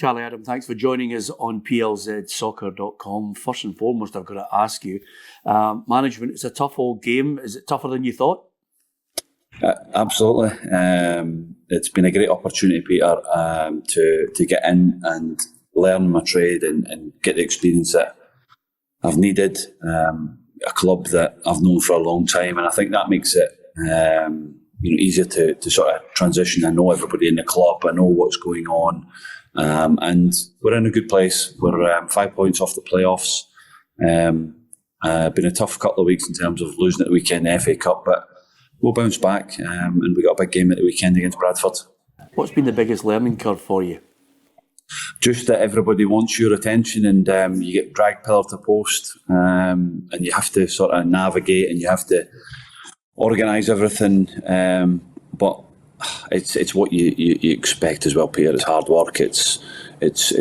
Charlie Adam, thanks for joining us on plzsoccer.com. First and foremost, I've got to ask you, management is a tough old game. Is it tougher than you thought? Absolutely. It's been a great opportunity, Peter, to get in and learn my trade and get the experience that I've needed. A club that I've known for a long time, and I think that makes it easier to sort of transition. I know everybody in the club. I know what's going on. And we're in a good place. We're 5 points off the playoffs. Been a tough couple of weeks in terms of losing at the weekend, the FA Cup, but we'll bounce back. And we got a big game at the weekend against Bradford. What's been the biggest learning curve for you? Just that everybody wants your attention, and you get dragged pillar to post, and you have to sort of navigate and you have to organise everything. But it's what you expect as well, Peter. It's hard work. It's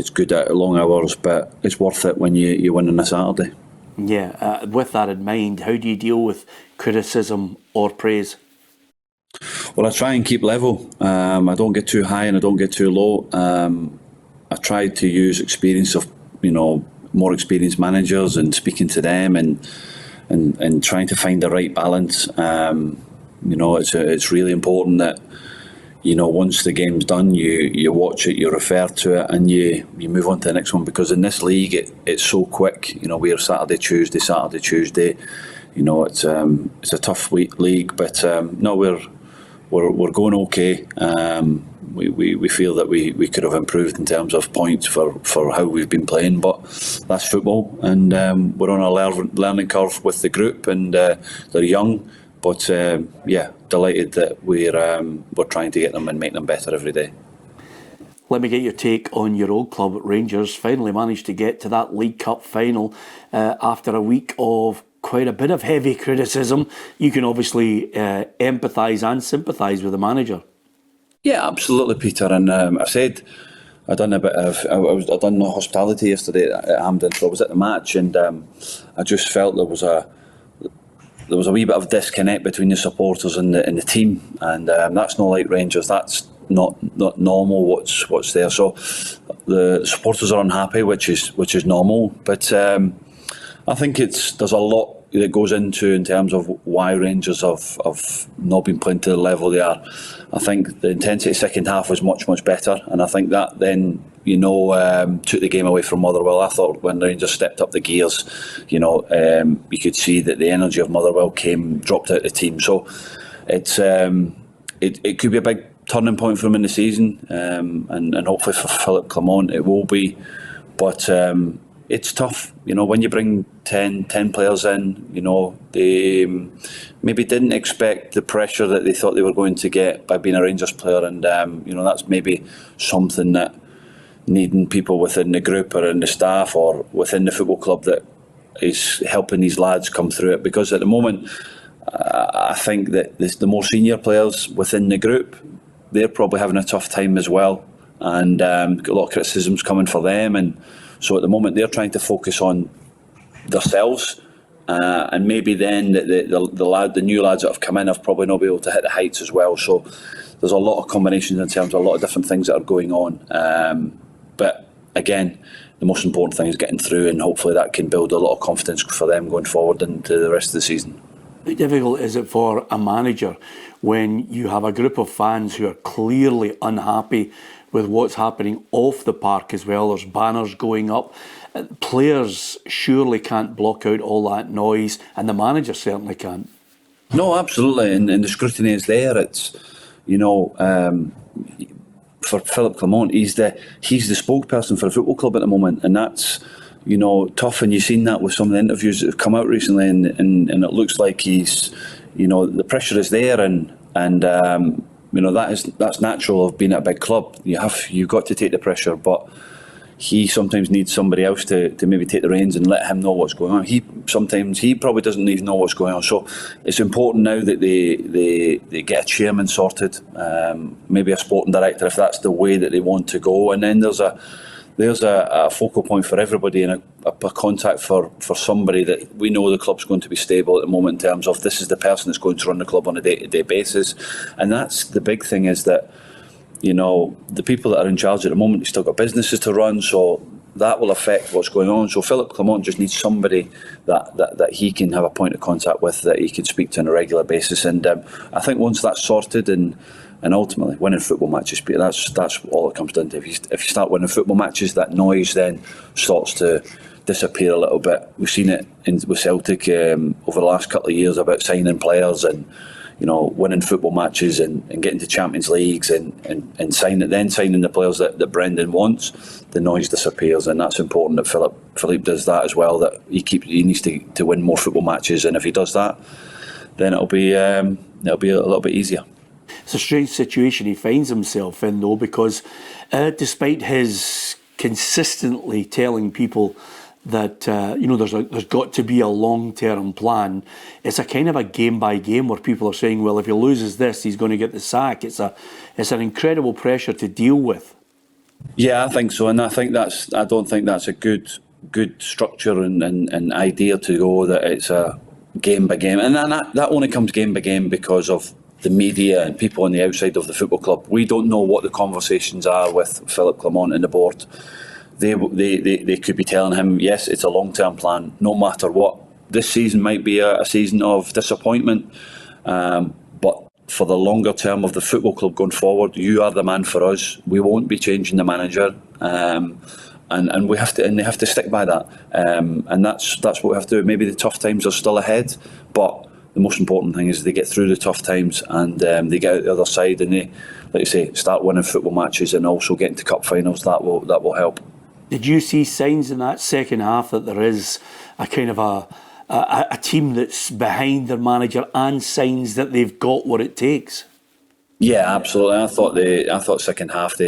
good at long hours, but it's worth it when you win on a Saturday. Yeah. With that in mind, how do you deal with criticism or praise? Well, I try and keep level. I don't get too high and I don't get too low. I try to use experience of more experienced managers and speaking to them and trying to find the right balance. It's really important that once the game's done, you watch it, you refer to it, and you move on to the next one, because in this league it's so quick. We're Saturday, Tuesday. It's a tough league, but no, we're going okay. We feel that we could have improved in terms of points for how we've been playing, but that's football, and we're on a learning curve with the group, and they're young. But delighted that we're trying to get them and make them better every day. Let me get your take on your old club, Rangers. Finally managed to get to that League Cup final after a week of quite a bit of heavy criticism. You can obviously empathise and sympathise with the manager. Yeah, absolutely, Peter. And I said I done hospitality yesterday at Hampden, so I was at the match, and I just felt there was a wee bit of disconnect between the supporters and the team, and that's not like Rangers. That's not normal. What's there? So the supporters are unhappy, which is normal. But I think there's a lot that goes into in terms of why Rangers have not been playing to the level they are. I think the intensity second half was much better, and I think that then took the game away from Motherwell. I thought when Rangers stepped up the gears, you could see that the energy of Motherwell dropped out the team. So it could be a big turning point for them in the season, and hopefully for Philippe Clement it will be. But it's tough, when you bring 10 players in, they maybe didn't expect the pressure that they thought they were going to get by being a Rangers player, and that's maybe something that needing people within the group or in the staff or within the football club that is helping these lads come through it. Because at the moment, I think that the more senior players within the group, they're probably having a tough time as well, and a lot of criticisms coming for them, and so at the moment they're trying to focus on themselves, and maybe then the new lads that have come in have probably not been able to hit the heights as well. So there's a lot of combinations in terms of a lot of different things that are going on. But again, the most important thing is getting through, and hopefully that can build a lot of confidence for them going forward into the rest of the season. How difficult is it for a manager when you have a group of fans who are clearly unhappy with what's happening off the park as well? There's banners going up. Players surely can't block out all that noise, and the manager certainly can't. No, absolutely, and the scrutiny is there. It's for Philippe Clement, he's the spokesperson for a football club at the moment, and that's tough. And you've seen that with some of the interviews that have come out recently, and it looks like he's the pressure is there, and that's natural of being at a big club. You've got to take the pressure, but he sometimes needs somebody else to maybe take the reins and let him know what's going on. He probably doesn't even know what's going on. So it's important now that they get a chairman sorted, maybe a sporting director if that's the way that they want to go, and then there's a focal point for everybody and a contact for somebody that we know the club's going to be stable at the moment in terms of this is the person that's going to run the club on a day-to-day basis. And that's the big thing, is that the people that are in charge at the moment, they've still got businesses to run, so that will affect what's going on. So Philippe Clement just needs somebody that he can have a point of contact with, that he can speak to on a regular basis. And I think once that's sorted and ultimately winning football matches, that's all it comes down to. If you start winning football matches, that noise then starts to disappear a little bit. We've seen it with Celtic over the last couple of years about signing players and winning football matches and getting to Champions Leagues and signing the players that Brendan wants. The noise disappears, and that's important that Philippe does that as well. That he needs to win more football matches, and if he does that, then it'll be a little bit easier. It's a strange situation he finds himself in, though, because despite his consistently telling people that there's got to be a long-term plan, it's a kind of a game by game where people are saying, well, if he loses this, he's going to get the sack. It's an incredible pressure to deal with. Yeah, I think so, and I don't think that's a good structure and idea to go, that it's a game by game, and that only comes game by game because of the media and people on the outside of the football club. We don't know what the conversations are with Philippe Clement and the board. They could be telling him, yes, it's a long-term plan, no matter what. This season might be a season of disappointment, but for the longer term of the football club going forward, you are the man for us. We won't be changing the manager, and they have to stick by that. And that's what we have to do. Maybe the tough times are still ahead, but the most important thing is they get through the tough times and they get out the other side and they, like you say, start winning football matches and also getting to cup finals. That will help. Did you see signs in that second half that there is a kind of a team that's behind their manager, and signs that they've got what it takes? Yeah, absolutely. I thought second half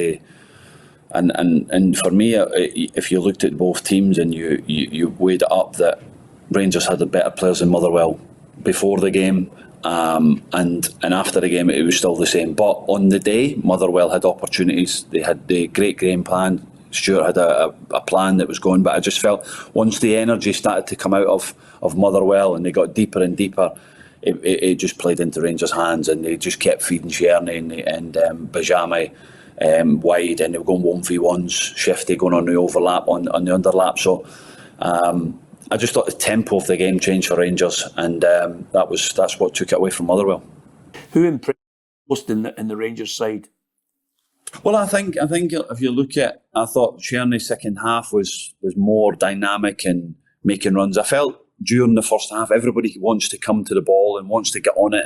and for me, if you looked at both teams and you weighed it up, that Rangers had the better players than Motherwell before the game, and after the game it was still the same. But on the day, Motherwell had opportunities. They had the great game plan. Stuart had a plan that was going, but I just felt once the energy started to come out of Motherwell and they got deeper and deeper, it just played into Rangers' hands, and they just kept feeding Tierney and Bajami wide, and they were going 1v1s, Shifty going on the overlap, on the underlap. So I just thought the tempo of the game changed for Rangers, and that's what took it away from Motherwell. Who impressed most in the Rangers side? Well, I think if you look at, I thought Tierney's second half was more dynamic and making runs. I felt during the first half everybody wants to come to the ball and wants to get on it,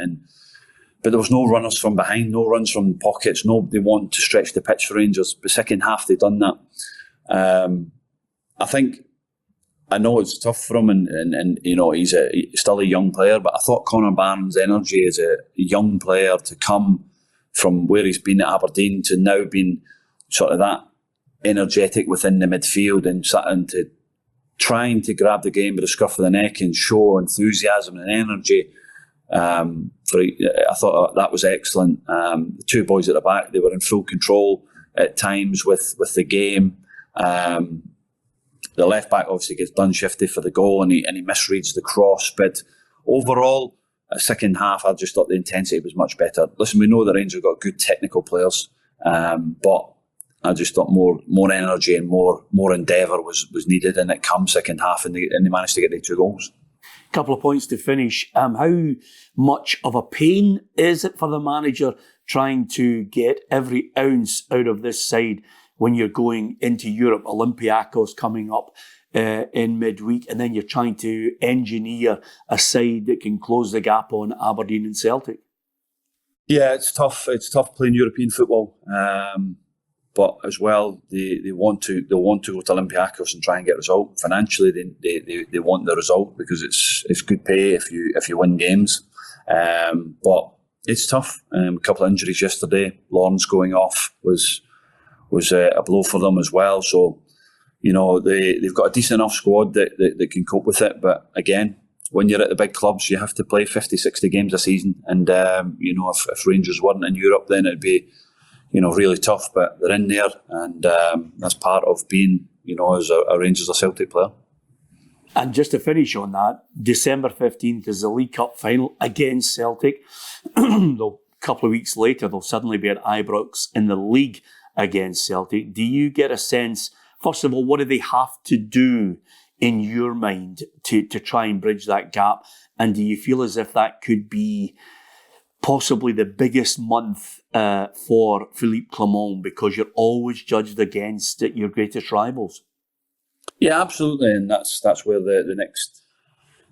but there was no runners from behind, no runs from pockets. Nobody wanted to stretch the pitch for Rangers. The second half they've done that. I know it's tough for him, and he's still a young player, but I thought Connor Barnes' energy as a young player to come from where he's been at Aberdeen to now being sort of that energetic within the midfield and starting to trying to grab the game by the scruff of the neck and show enthusiasm and energy. I thought that was excellent. The two boys at the back, they were in full control at times with the game. The left back obviously gets done Shifty for the goal, and he misreads the cross. But overall, second half, I just thought the intensity was much better. Listen, we know the Rangers got good technical players, but I just thought more energy and more endeavour was needed, and it comes second half, and they managed to get the 2 goals. Couple of points to finish. How much of a pain is it for the manager trying to get every ounce out of this side when you're going into Europe? Olympiacos coming up in midweek, and then you're trying to engineer a side that can close the gap on Aberdeen and Celtic. Yeah, it's tough. It's tough playing European football, but as well, they want to go to Olympiacos and try and get a result. Financially, they want the result because it's good pay if you win games. But it's tough. A couple of injuries yesterday. Lawrence going off was a blow for them as well. So, they've got a decent enough squad that can cope with it. But again, when you're at the big clubs, you have to play 50, 60 games a season. And, if Rangers weren't in Europe, then it'd be, really tough. But they're in there, and that's part of being, as a Rangers or Celtic player. And just to finish on that, December 15th is the League Cup final against Celtic. They'll couple of weeks later, they'll suddenly be at Ibrox in the league against Celtic. Do you get a sense, first of all, what do they have to do in your mind to try and bridge that gap? And do you feel as if that could be possibly the biggest month for Philippe Clement, because you're always judged against your greatest rivals? Yeah, absolutely, and that's where the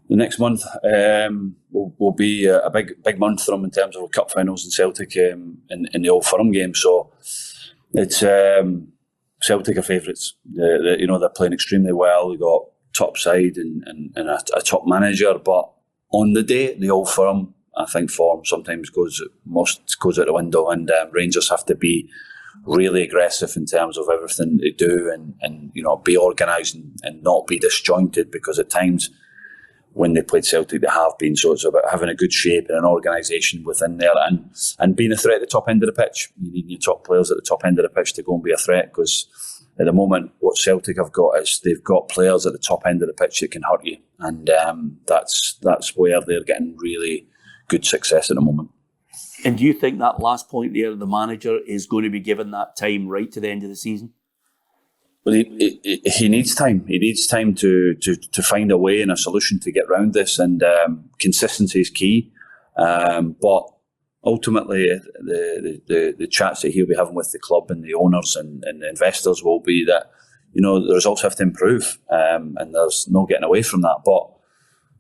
next month will be a big month for them in terms of cup finals and Celtic in the Old Firm game. So it's Celtic are favourites. They're playing extremely well. They got top side and a top manager, but on the day at the Old Firm, I think form sometimes goes out the window, and Rangers have to be really aggressive in terms of everything they do, and be organised and not be disjointed, because at times when they played Celtic they have been. So it's about having a good shape and an organisation within there, and being a threat at the top end of the pitch. You need your top players at the top end of the pitch to go and be a threat, because at the moment what Celtic have got is they've got players at the top end of the pitch that can hurt you, and that's where they're getting really good success at the moment. And do you think that last point there, the manager is going to be given that time right to the end of the season? Well, he needs time. He needs time to find a way and a solution to get around this, and consistency is key. But ultimately, the chats that he'll be having with the club and the owners and the investors will be that the results have to improve, and there's no getting away from that. But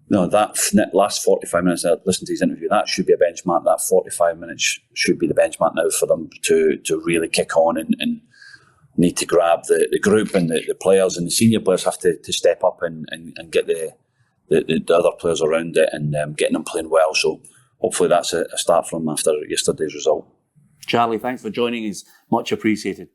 that last 45 minutes, I listened to his interview, that should be a benchmark. That 45 minutes should be the benchmark now for them to really kick on and need to grab the group, and the players and the senior players have to step up and get the other players around it and getting them playing well. So hopefully that's a start from after yesterday's result. Charlie, thanks for joining us. Much appreciated.